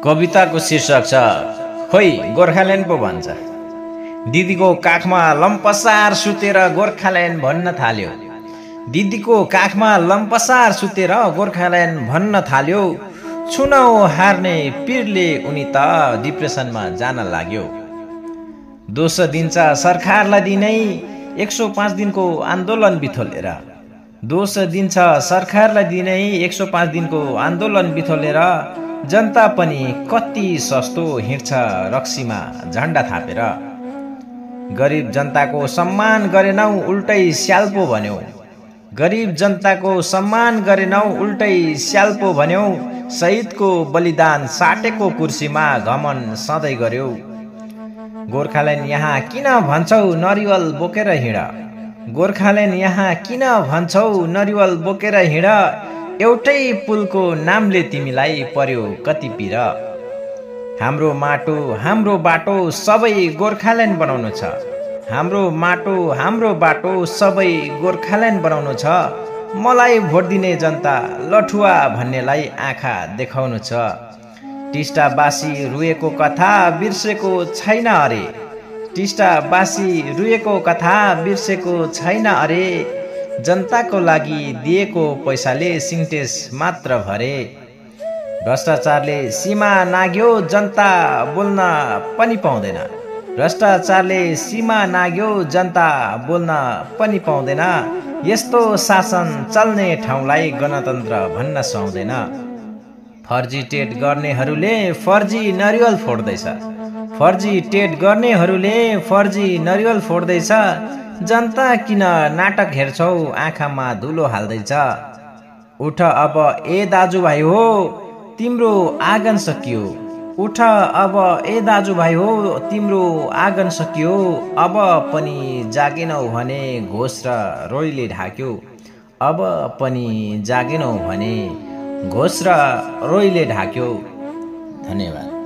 कविताको शीर्षक छ खोइ गोर्खाल्यान्ड पो भन्छ। दिदीको काखमा लम्पसार सुतेर गोर्खाल्यान्ड भन्न थाल्यो। दिदीको काखमा लम्पसार सुतेर गोर्खाल्यान्ड भन्न थाल्यो। चुनाव हार्ने पिरले उनी त डिप्रेसनमा जान लाग्यो। दोष दिन्छ सरकारलाई दिनै 105 दिनको आन्दोलन बिथोलेर। दोष दिन्छ सरकारलाई दिनै 105 दिनको आन्दोलन बिथोलेर। जनता पनि कति सस्तो हिँड्छ रक्सीमा झन्डा थापेर। गरिब जनताको सम्मान गरेनौ उल्टै स्याल्पो भन्यौ। गरिब जनताको सम्मान गरेनौ उल्टै स्याल्पो भन्यौ। शहीदको बलिदान साटेको कुर्सीमा घमन सधैँ गर्यौ। गोर्खाल्यान्ड यहाँ किन भन्छौ नरिवल बोकेर हिँड। गोर्खाल्यान्ड यहाँ किन भन्छौ नरिवल बोकेर हिँड। एउटै पुलको नामले तिमीलाई पर्यो कति पिर। हाम्रो माटो हाम्रो बाटो सबै गोर्खाल्यान्ड बनाउनु छ। हाम्रो माटो हाम्रो बाटो सबै गोर्खाल्यान्ड बनाउनु छ। मलाई भोट दिने जनता लठुवा भन्नेलाई आँखा देखाउनु छ। टिस्टाबासी रुएको कथा बिर्सेको छैन अरे। टिस्टाबासी रुएको कथा बिर्सेको छैन अरे। जनताको लागि दिएको पैसाले सिन्टेक्स मात्र भरे। भ्रष्टाचारले सीमा नाग्यो जनता बोल्न पनि पाउँदैन। भ्रष्टाचारले सीमा नाग्यो जनता बोल्न पनि पाउँदैन। यस्तो शासन चल्ने ठाउँलाई गणतन्त्र भन्न सुहाउँदैन। फर्जी टेट गर्नेहरूले फर्जी नरिवल फोड्दैछ। फर्जी टेट गर्नेहरूले फर्जी नरिवल फोड्दैछ। जनता किन नाटक हेर्छौ आँखामा धुलो हाल्दैछ। उठ अब ए दाजुभाइ हो तिम्रो आँगन सकियो। उठ अब ए दाजुभाइ हो तिम्रो आँगन सकियो। अब पनि जागेनौ भने घोष र रोइले ढाक्यो। अब पनि जागेनौ भने घोष र रोइले ढाक्यो। धन्यवाद।